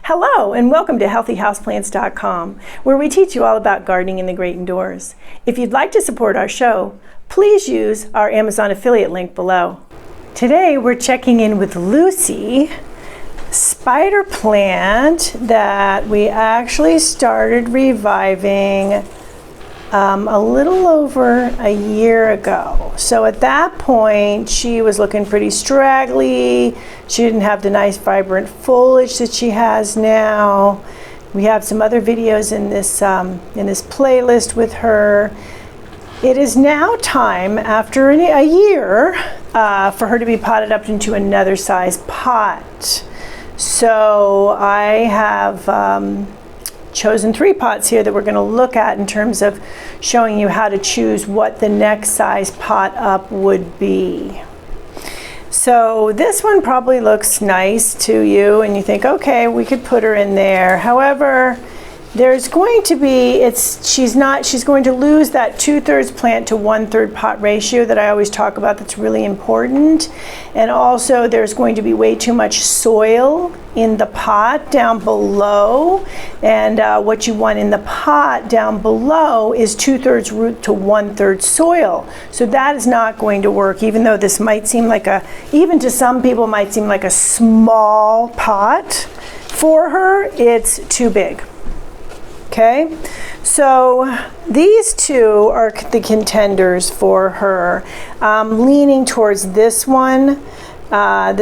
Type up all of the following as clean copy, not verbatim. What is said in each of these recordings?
Hello and welcome to healthyhouseplants.com, where we teach you all about gardening in the great indoors. If you'd like to support our show, please use our Amazon affiliate link below. Today we're checking in with Lucy, spider plant that we actually started reviving a little over a year ago. So at that point she was looking pretty straggly. She didn't have the nice vibrant foliage that she has now. We have some other videos in this playlist with her. It is now time, after a year, for her to be potted up into another size pot. So I have chosen 3 pots here that we're going to look at in terms of showing you how to choose what the next size pot up would be. So this one probably looks nice to you and you think, okay, we could put her in there. However, there's going to be, she's going to lose that 2/3 plant to 1/3 pot ratio that I always talk about. That's really important. And also there's going to be way too much soil in the pot down below. And what you want in the pot down below is 2/3 root to 1/3 soil. So that is not going to work, even though this might seem like even to some people might seem like a small pot. For her, it's too big. Okay, so these 2 are the contenders for her. Leaning towards this one. I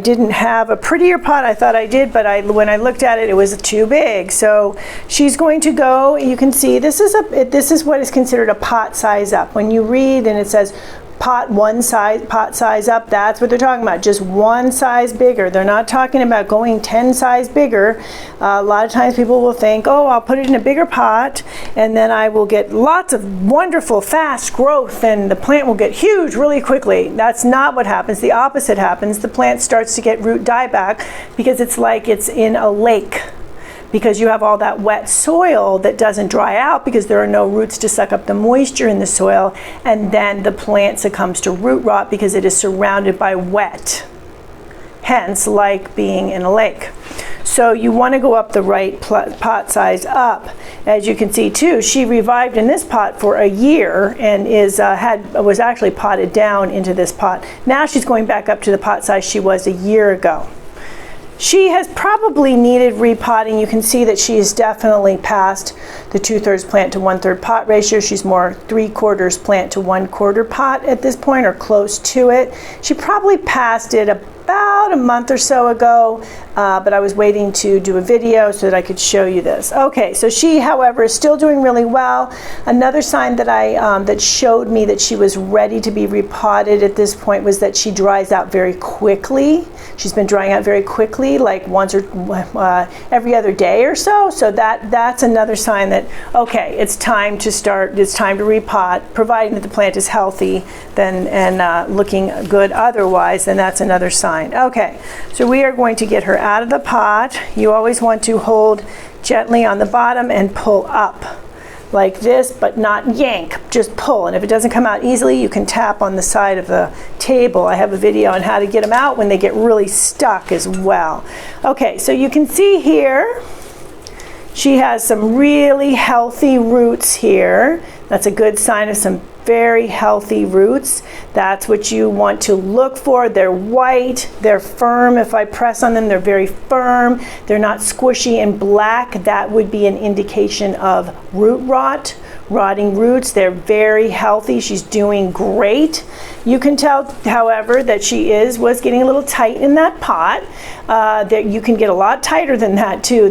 didn't have a prettier pot. I thought I did, but when I looked at it, it was too big. So she's going to go. You can see this is what is considered a pot size up. When you read and it says pot size up, that's what they're talking about, just 1 size bigger. They're not talking about going 10 size bigger. A lot of times people will think, oh, I'll put it in a bigger pot and then I will get lots of wonderful fast growth and the plant will get huge really quickly. That's not what happens. The opposite happens. The plant starts to get root dieback because it's like it's in a lake, because you have all that wet soil that doesn't dry out because there are no roots to suck up the moisture in the soil, and then the plant succumbs to root rot because it is surrounded by wet, hence like being in a lake. So you want to go up the right pot size up. As you can see too, she revived in this pot for a year and was actually potted down into this pot. Now she's going back up to the pot size she was a year ago. She has probably needed repotting. You can see that she is definitely past the 2/3 plant to 1/3 pot ratio. She's more 3/4 plant to 1/4 pot at this point, or close to it. She probably passed it about a month or so ago, but I was waiting to do a video so that I could show you this. Okay, so she, however, is still doing really well. Another sign that that showed me that she was ready to be repotted at this point was that she dries out very quickly. She's been drying out very quickly, like once or every other day or so. So that's another sign that, okay, it's time to start. It's time to repot, providing that the plant is healthy and looking good otherwise. Then that's another sign. Okay, so we are going to get her out of the pot. You always want to hold gently on the bottom and pull up like this, but not yank, just pull. And if it doesn't come out easily, you can tap on the side of the table. I have a video on how to get them out when they get really stuck as well. Okay, so you can see here, she has some really healthy roots here. That's a good sign of some very healthy roots. That's what you want to look for. They're white, they're firm. If I press on them, they're very firm. They're not squishy and black. That would be an indication of root rot, rotting roots. They're very healthy. She's doing great. You can tell, however, that she was getting a little tight in that pot. That you can get a lot tighter than that too.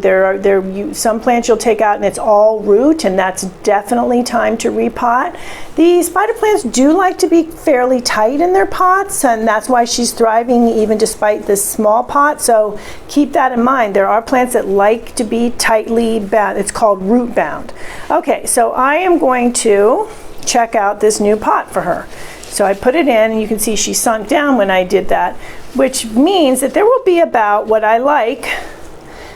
Some plants you'll take out and it's all root, and that's definitely time to repot. These spider plants do like to be fairly tight in their pots, and that's why she's thriving even despite this small pot. So keep that in mind. There are plants that like to be tightly bound. It's called root bound. Okay, so I am going to check out this new pot for her. So I put it in, and you can see she sunk down when I did that, which means that there will be about what I like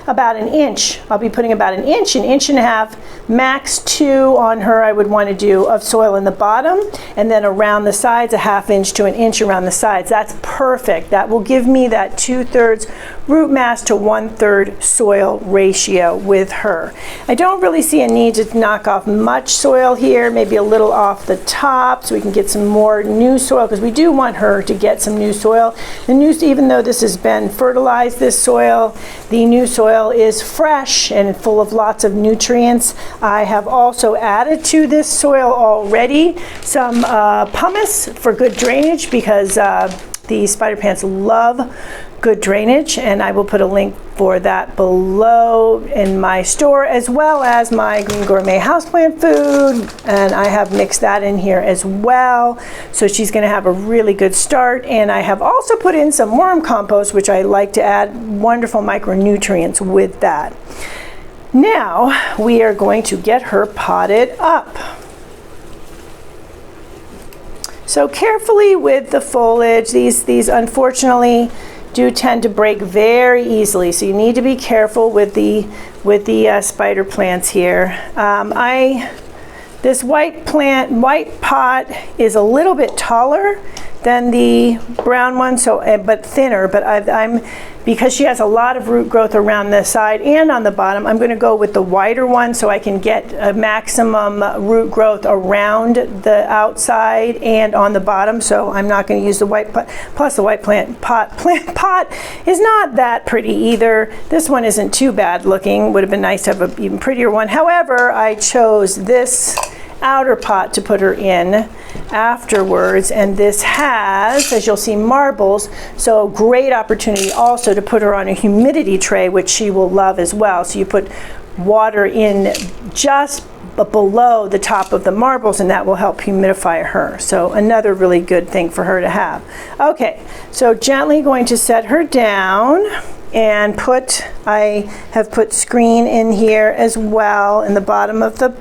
about an inch. I'll be putting about an inch and a half, max 2 on her I would want to do of soil in the bottom, and then around the sides a ½ inch to an inch around the sides. That's perfect. That will give me that 2/3 root mass to 1/3 soil ratio with her. I don't really see a need to knock off much soil here, maybe a little off the top so we can get some more new soil, because we do want her to get some new soil. The new, even though this has been fertilized, this soil, the new soil is fresh and full of lots of nutrients. I have also added to this soil already some pumice for good drainage, because the spider plants love good drainage, and I will put a link for that below in my store, as well as my Green Gourmet houseplant food, and I have mixed that in here as well. So she's going to have a really good start. And I have also put in some worm compost, which I like to add wonderful micronutrients with that. Now we are going to get her potted up. So carefully with the foliage, these unfortunately do tend to break very easily, so you need to be careful with the spider plants here. This white pot is a little bit taller than the brown one, so but thinner. But because she has a lot of root growth around the side and on the bottom, I'm going to go with the wider one so I can get a maximum root growth around the outside and on the bottom. So I'm not going to use the white pot. Plus the white pot is not that pretty either. This one isn't too bad looking. Would have been nice to have an even prettier one. However, I chose this outer pot to put her in afterwards, and this has, as you'll see, marbles, so great opportunity also to put her on a humidity tray, which she will love as well. So you put water in just below the top of the marbles, and that will help humidify her. So another really good thing for her to have. Okay, so gently going to set her down, and I have put screen in here as well in the bottom of the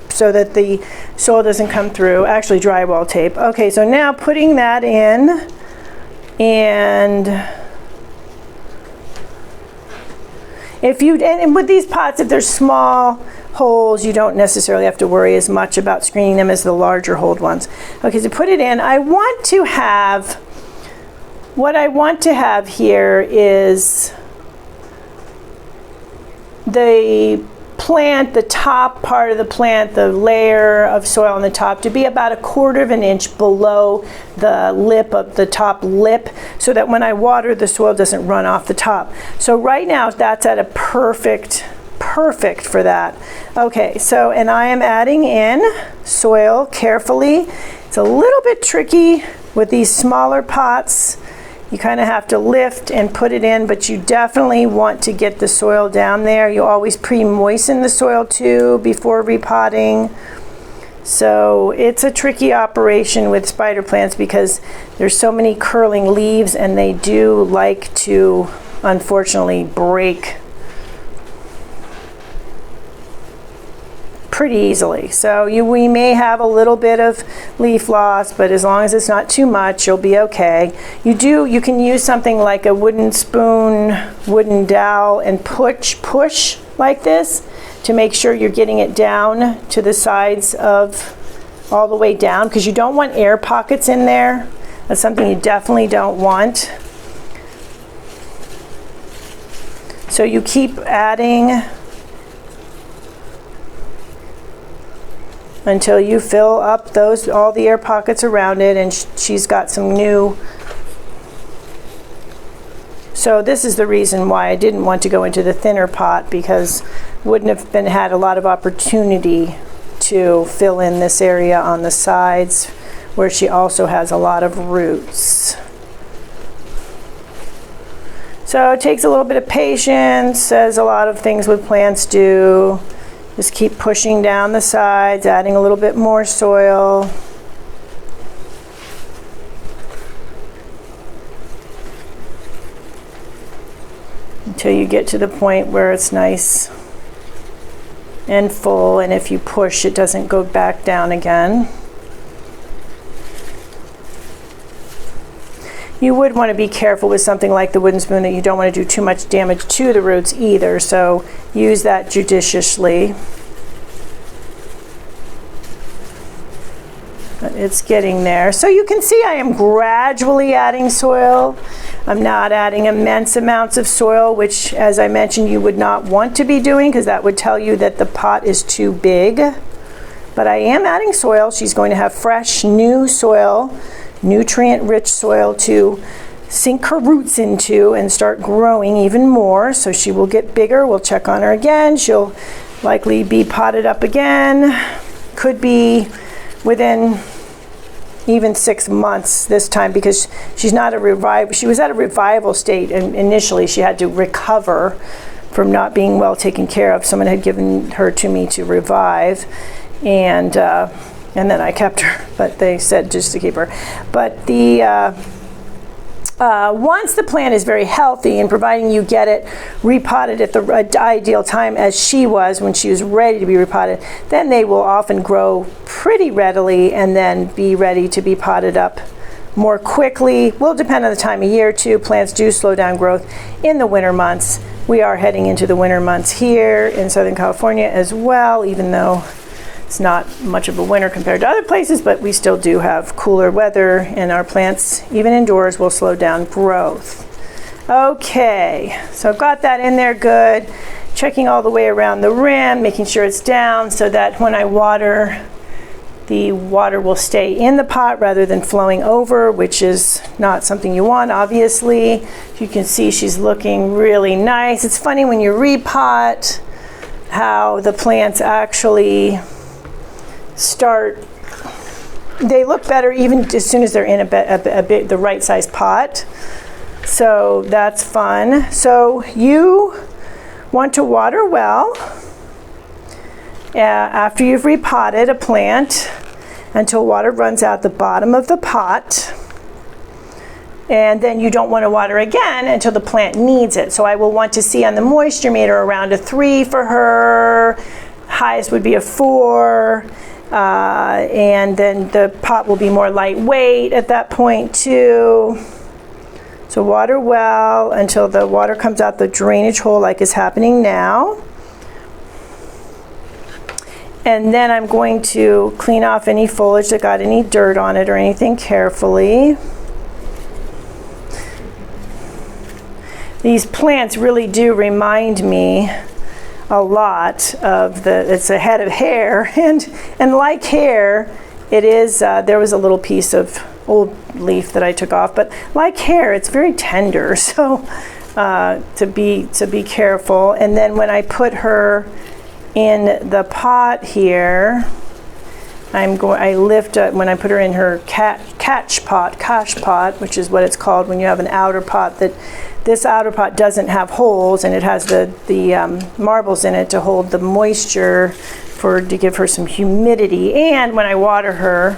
so that the soil doesn't come through, actually drywall tape. Okay, so now putting that in, and and with these pots, if there's small holes, you don't necessarily have to worry as much about screening them as the larger holed ones. Okay, so put it in. What I want to have here is the plant, the top part of the plant, the layer of soil on the top, to be about 1/4 inch below the lip of the top lip, so that when I water, the soil doesn't run off the top. So right now that's at a perfect for that. Okay, so, and I am adding in soil carefully. It's a little bit tricky with these smaller pots. You kind of have to lift and put it in, but you definitely want to get the soil down there. You always pre-moisten the soil too before repotting. So it's a tricky operation with spider plants because there's so many curling leaves, and they do like to, unfortunately, break pretty easily. So we may have a little bit of leaf loss, but as long as it's not too much, you'll be okay. You can use something like a wooden spoon, wooden dowel, and push like this to make sure you're getting it down to the sides of all the way down, because you don't want air pockets in there. That's something you definitely don't want. So you keep adding until you fill up all the air pockets around it, and she's got some new. So this is the reason why I didn't want to go into the thinner pot, because wouldn't have had a lot of opportunity to fill in this area on the sides where she also has a lot of roots. So it takes a little bit of patience, as a lot of things with plants do. Just keep pushing down the sides, adding a little bit more soil. Until you get to the point where it's nice and full, and if you push, it doesn't go back down again. you would want to be careful with something like the wooden spoon that you don't want to do too much damage to the roots either, so use that judiciously. But it's getting there. So you can see I am gradually adding soil. I'm not adding immense amounts of soil, which, as I mentioned, you would not want to be doing because that would tell you that the pot is too big. But I am adding soil. She's going to have fresh, new soil, nutrient-rich soil to sink her roots into and start growing even more. So she will get bigger. We'll check on her again. She'll likely be potted up again. Could be within even 6 months this time, because she's not a revival. She was at a revival state, and initially she had to recover from not being well taken care of. Someone had given her to me to revive, and then I kept her, but they said just to keep her. But the once the plant is very healthy, and providing you get it repotted at the ideal time, as she was when she was ready to be repotted, then they will often grow pretty readily and then be ready to be potted up more quickly. Will depend on the time of year too. Plants do slow down growth in the winter months. We are heading into the winter months here in Southern California as well, even though it's not much of a winter compared to other places, but we still do have cooler weather, and our plants, even indoors, will slow down growth. Okay, so I've got that in there good. Checking all the way around the rim, making sure it's down so that when I water, the water will stay in the pot rather than flowing over, which is not something you want, obviously. You can see she's looking really nice. It's funny when you repot how the plants actually they look better even as soon as they're in the right size pot. So that's fun. So you want to water well after you've repotted a plant until water runs out the bottom of the pot. And then you don't want to water again until the plant needs it. So I will want to see on the moisture meter around a 3 for her. Highest would be a 4. And then the pot will be more lightweight at that point too. So water well until the water comes out the drainage hole, like is happening now. And then I'm going to clean off any foliage that got any dirt on it or anything carefully. These plants really do remind me a lot of it's a head of hair, and like hair, it is there was a little piece of old leaf that I took off, but like hair, it's very tender, so to be careful. And then when I put her in the pot here, I lift up when I put her in her cache pot, which is what it's called when you have an outer pot. This outer pot doesn't have holes, and it has the marbles in it to hold the moisture to give her some humidity. And when I water her,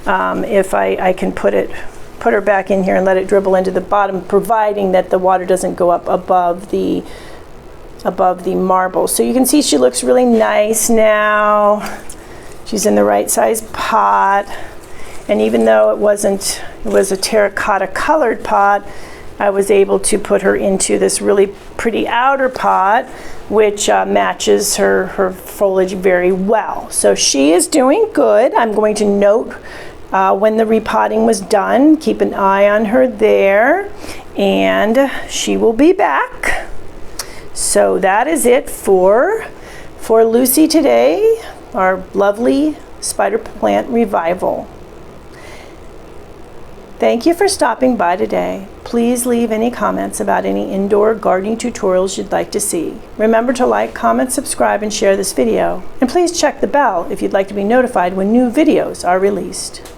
if I can put her back in here and let it dribble into the bottom, providing that the water doesn't go up above the marbles. So you can see she looks really nice now. She's in the right size pot, and even though it was a terracotta colored pot, I was able to put her into this really pretty outer pot, which matches her foliage very well. So she is doing good. I'm going to note when the repotting was done. Keep an eye on her there, and she will be back. So that is it for Lucy today, our lovely spider plant revival. Thank you for stopping by today. Please leave any comments about any indoor gardening tutorials you'd like to see. Remember to like, comment, subscribe, and share this video. And please check the bell if you'd like to be notified when new videos are released.